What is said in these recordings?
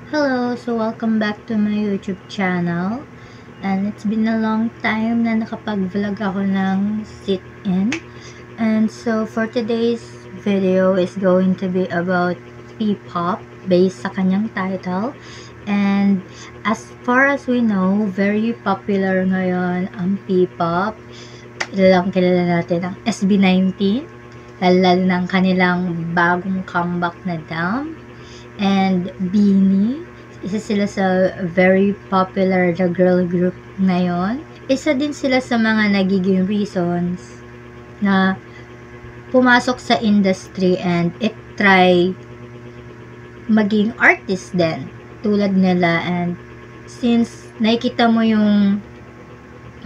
Hello, so welcome back to my YouTube channel. And it's been a long time na nakapag-vlog ako ng sit-in. And so for today's video is going to be about P-pop based sa kanyang title. And as far as we know, very popular ngayon ang P-pop. Kilala natin ang SB19, lalo ng kanilang bagong comeback na Damn, and Beanie. Isa sila sa very popular na girl group ngayon. Isa din sila sa mga nagiging reasons na pumasok sa industry and try maging artist din tulad nila. And since nakikita mo yung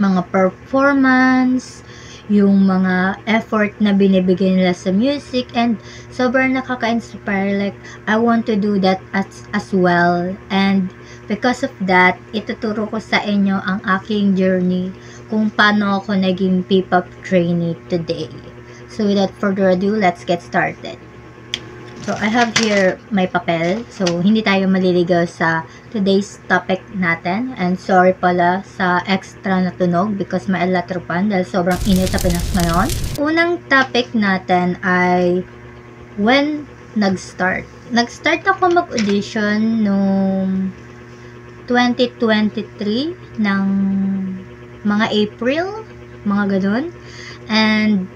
mga performance, yung mga effort na binibigay nila sa music, and sobrang nakaka-inspire, like I want to do that as well. And because of that, ituturo ko sa inyo ang aking journey kung paano ako naging P-pop trainee today. So without further ado, let's get started. So I have here my papel, so hindi tayo maliligaw sa today's topic natin. And sorry pala sa extra na tunog because may electropan dahil sobrang init sa Pinas ngayon. Unang topic natin ay when nag-start. Nag-start ako mag-audition noong 2023 ng mga April, mga ganun. And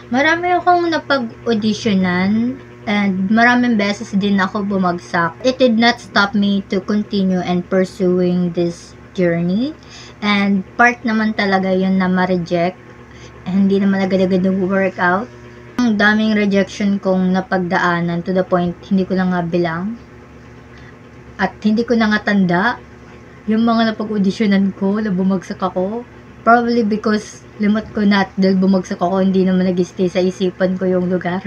marami akong napag-auditionan. And maraming beses din ako bumagsak. It did not stop me to continue and pursuing this journey. And part naman talaga yun na ma-reject. And hindi naman agad-agad nag-work out. Ang daming rejection kong napagdaanan to the point hindi ko na nga bilang. At hindi ko na nga tanda yung mga napag-auditionan ko na bumagsak ako. Probably because limot ko na dahil bumagsak ako, hindi naman nag-stay sa isipan ko yung lugar.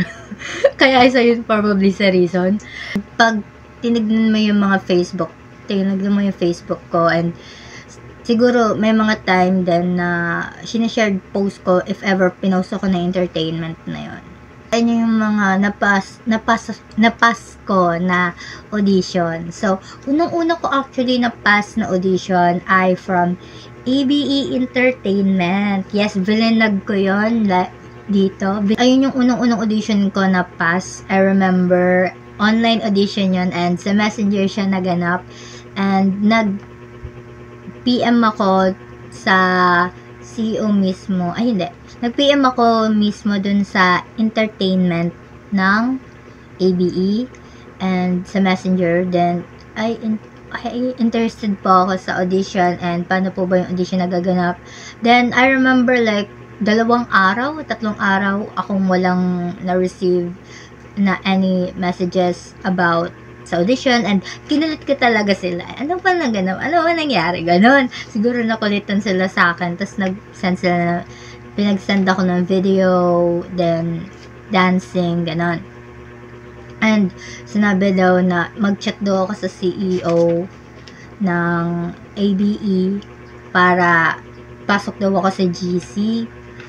Kaya isa yun probably sa reason. Pag tinignan mo yung mga Facebook, tinignan mo yung Facebook ko, and siguro may mga time din na sinashared post ko if ever pinost ako na entertainment na yun. Ayun yung mga napas ko na audition. So, unang-una ko actually napas na audition ay from ABE Entertainment. Yes, vilinag ko yun dito. Ayun yung unang-unang audition ko na pass. I remember, online audition yun and sa Messenger siya naganap. And nag-PM ako sa CEO mismo. Ay, hindi. Nag-PM ako mismo dun sa entertainment ng ABE and sa Messenger. Then, ay interested po ako sa audition and paano po ba yung audition nagaganap. Then, I remember like 2 araw, 3 araw akong walang na-receive na any messages about sa audition, and kinulit ko talaga sila. Ano ba naganap? Ano ba nangyari? Ganon. Siguro nakulitan sila sa akin. Tapos pinag-send ako ng video, then dancing, ganon. And sinabi daw na mag-chat daw ako sa CEO ng ABE para pasok daw ako sa GC.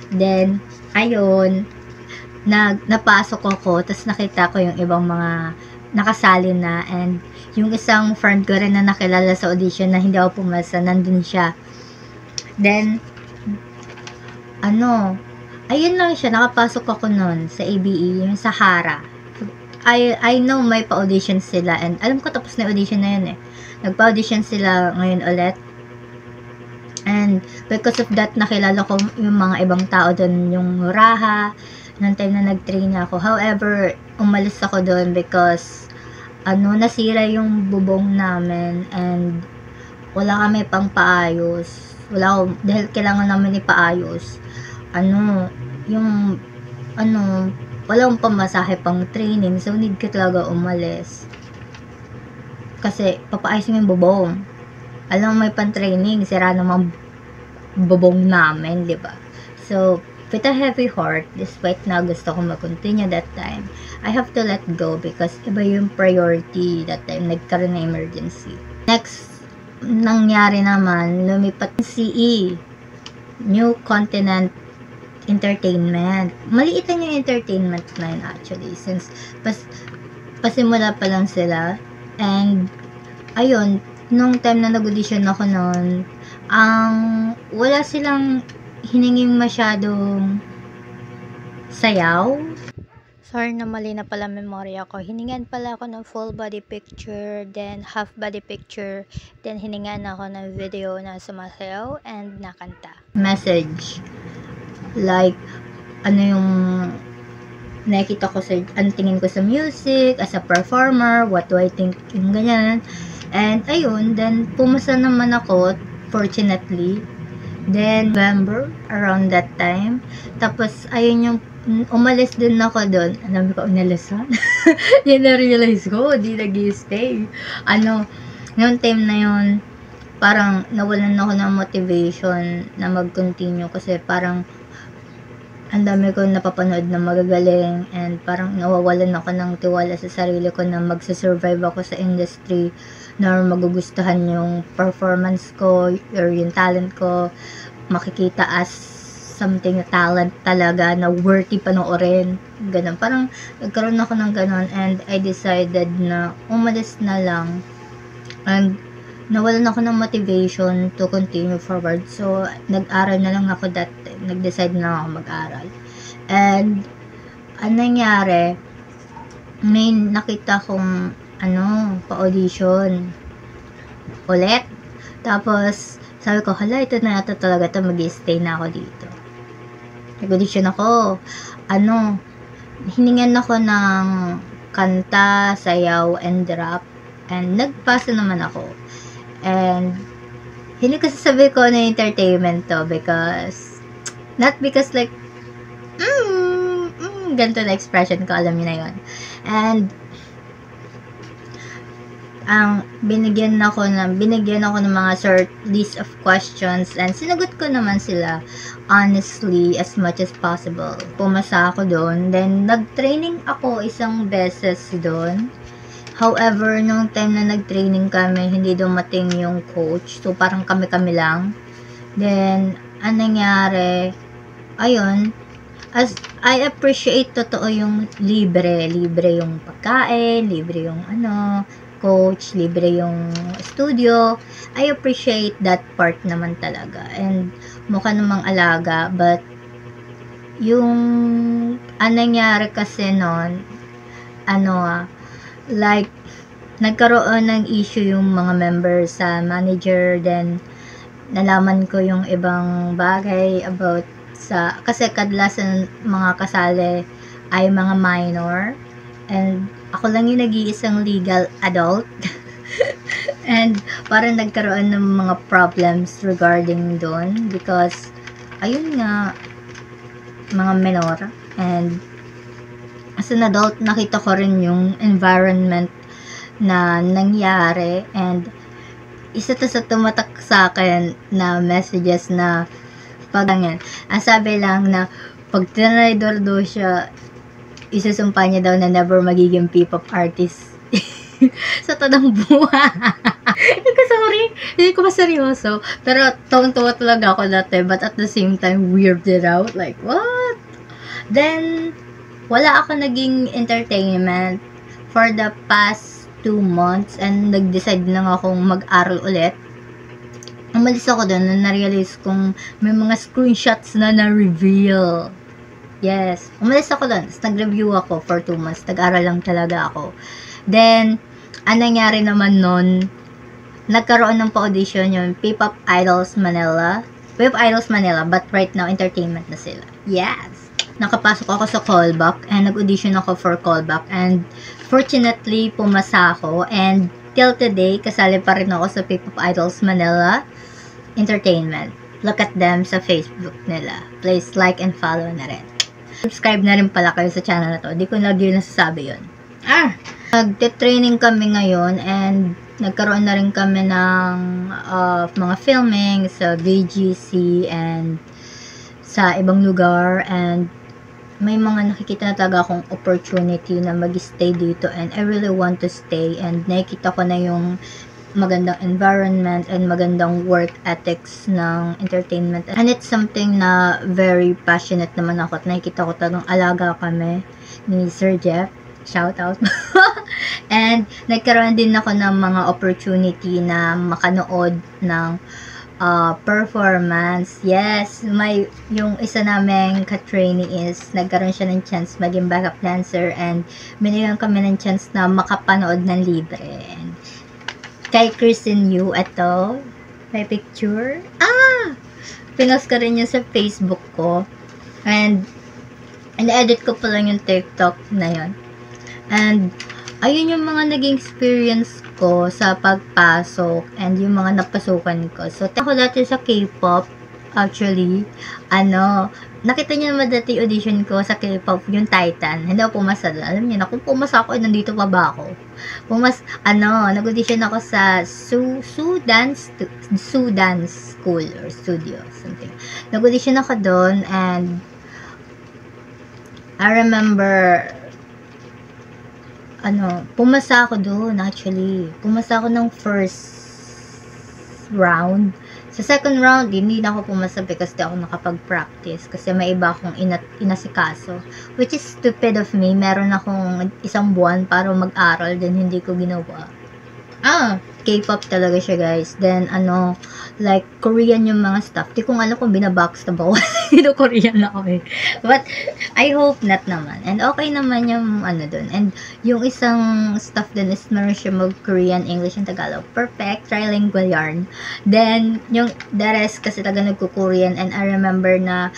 Then, ayun, napasok ako, tapos nakita ko yung ibang mga nakasali na, and yung isang friend ko rin na nakilala sa audition na hindi ako pumasa, nandun siya. Then, ayun lang siya, nakapasok ako nun sa ABE, yung Sahara. I know may pa-audition sila, and alam ko tapos na audition na yun eh. Nagpa-audition sila ngayon ulit. And because of that, nakilala ko yung mga ibang tao doon, yung Raha, nung time na nag-train ako. However, umalis ako doon because nasira yung bubong namin and wala kami pang paayos. Dahil kailangan namin ipaayos. Wala akong pamasahe pang training, so need ko talaga umalis. Kasi papaayos mo yung bubong. Alam mo, may pan-training, sira naman bubong namin, di ba? So, with a heavy heart, despite na gusto ko mag-continue that time, I have to let go because iba yung priority that time, nagkaroon na emergency. Next, nangyari naman, lumipat CE, New Continent Entertainment. Maliit lang yung entertainment na yun actually, since pasimula pa lang sila. And ayun, nung time na nag-audition ako noon, wala silang hininging masyadong sayaw. Sorry na mali na pala memorya ko. Hiningan pala ako ng full body picture, then half body picture, then hiningan ako ng video na sumasayaw and nakanta. Message. Like, ano yung nakikita ko sa, ang tingin ko sa music, as a performer, what do I think, yung ganyan. And ayun, then pumasa naman ako, fortunately. Then, November, around that time. Tapos, ayun yung umalis din ako doon. Alam ko, unalis ha? Yun na-realize ko, di nag-stay. Noong time na yun, parang nawalan ako ng motivation na mag-continue kasi parang ang dami ko napapanood na magagaling and parang nawawalan ako ng tiwala sa sarili ko na magsasurvive ako sa industry na magugustuhan yung performance ko or yung talent ko, makikita as something na talent talaga na worthy panoorin. Ganun. Parang nagkaroon ako ng ganun and I decided na umalis na lang and nawalan ako ng motivation to continue forward. So, nag-aral na lang ako that time. Nag-decide na ako mag-aral. And, ang nangyari, may nakita kong, pa-audition ulit. Tapos, sabi ko, hala, ito na ito talaga ito. Mag-stay na ako dito. Nag-audition ako. Hiningan ako ng kanta, sayaw, and rap. And, nagpasa naman ako. And, hindi ko sasabi ko na entertainment to because, not because like, ganito na expression ko, alam niyo na yun. And, binigyan ako ng mga short list of questions and sinagot ko naman sila honestly as much as possible. Pumasa ako doon. Then, nag-training ako isang beses doon. However, nung time na nag-training kami, hindi dumating yung coach. So, parang kami-kami lang. Then, ang nangyari, ayun, as I appreciate totoo yung libre. Libre yung pagkain, libre yung coach, libre yung studio. I appreciate that part naman talaga. And, mukha namang alaga. But, yung, ang nangyari kasi nun, like, nagkaroon ng issue yung mga members sa manager, then nalaman ko yung ibang bagay about kasi kadalasan mga kasali ay mga minor, and ako lang yung nag-iisang legal adult. And parang nagkaroon ng mga problems regarding doon because, ayun nga, mga minor, and as an adult, nakita ko rin yung environment na nangyari and isa to sa tumatak sa akin na messages na ang sabi lang na pag tinraidor daw siya, isusumpa niya daw na never magiging P-pop artist sa tanang buhay. Hindi ko seryoso. Pero tawang-tawa talaga ako dati, but at the same time, weirded out. Like, what? Then, wala ako naging entertainment for the past 2 months and nag-decide lang akong mag-aral ulit. Umalis ako doon na na-realize kong may mga screenshots na na-reveal. Yes. Umalis ako doon. Nag-review ako for 2 months. Nag-aral lang talaga ako. Then, ang nangyari naman nun, nagkaroon ng pa-audition yung P-pop Idols Manila. P-pop Idols Manila, but right now, entertainment na sila. Yes! Nakapasok ako sa callback and nag-audition ako for callback and fortunately, pumasa ako and till today, kasali pa rin ako sa P-pop Idols Manila Entertainment. Look at them sa Facebook nila. Please like and follow na rin. Subscribe na rin pala kayo sa channel na to. Di ko lagi nasasabi yun. Nag-training kami ngayon and nagkaroon na rin kami ng mga filming sa VGC and sa ibang lugar, and may mga nakikita na talaga akong opportunity na mag-stay dito and I really want to stay, and nakikita ko na yung magandang environment and magandang work ethics ng entertainment, and it's something na very passionate naman ako at nakikita ko talagang alaga kami ni Sir Jeff, shout out. And nagkaroon din ako ng mga opportunity na makanood ng performance. Yes, yung isa naming ka-trainee is nagkaroon siya ng chance maging backup dancer, and binigyan kami ng chance na makapanood ng libre. And kay Kristen Yu, ito, may picture. Pinost ko rin yun sa Facebook ko. And in-edit ko pa lang yung TikTok na yun. And ayun yung mga naging experience ko sa pagpasok and yung mga napasukan ko. So, ako dati sa K-pop, actually, nakita niyo naman dati audition ko sa K-pop, yung Titan. Hindi ako pumasa doon. Alam niyo na, kung pumasa ako, nandito pa ba ako? Nag-audition ako sa Su Dance School or studio, something. Nag-audition ako doon, and I remember, pumasa ako doon actually. Pumasa ako ng first round. Sa second round, hindi na ako pumasa because di ako nakapag-practice. Kasi may iba akong inasikaso. Which is stupid of me. Meron akong 1 buwan para mag-aral, then hindi ko ginawa. K-pop talaga siya, guys. Then, like, Korean yung mga stuff. Di ko alam kung binabackstab ako. Dito Korean na ako eh. But, I hope not naman. And okay naman yung dun. And, yung isang stuff dun is meron siya mag-Korean, English, and Tagalog. Perfect. Trilingual yarn. Then, yung the rest kasi taga nagko-Korean. And I remember na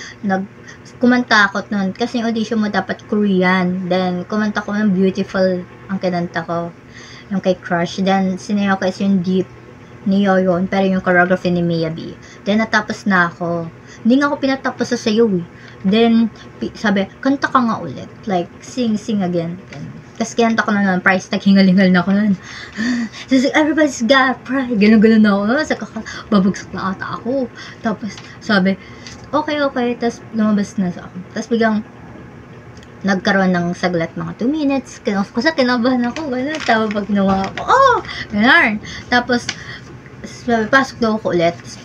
kumanta ako nun. Kasi yung audition mo dapat Korean. Then, kumanta ko ng Beautiful ang kinanta ko. Yung kay Crush. Then, sinayaw ko is yung Deep ni Yoyon, pero yung choreography ni Miyabi. Then, natapos na ako. Hindi nga ako pinatapos sa sayo eh. Then, sabi, kanta ka nga ulit. Like, sing again. Tapos, kinanta ko na ng price tag, hingal-hingal na ako nun. So, everybody's got pride. Ganun-ganun na ako. Babagsak na ata ako. Tapos, sabi, okay. Tapos, lumabas na sa ako. Tapos, biglang, nagkaroon ng saglit mga 2 minutes. Kasi kinabahan ako. Gano'n. Tapos pag ginawa ako, gano'n. Tapos, pasok daw ako ulit. Tapos,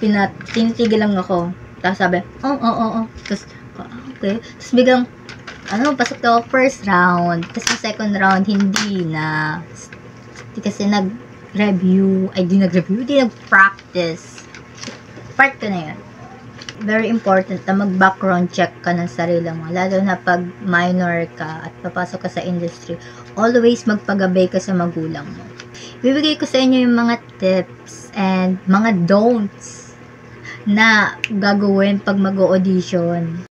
tinitigil lang ako. Tapos sabi, Tapos, okay. Tapos biglang, pasok daw ako first round. Tapos sa second round, hindi na. Kasi nag-review. Di nag-practice. Part ko na yun. Very important na mag-background check ka ng sarili mo. Lalo na pag minor ka at papasok ka sa industry. Always magpagabay ka sa magulang mo. Bibigay ko sa inyo yung mga tips and mga don'ts na gagawin pag mag-audition.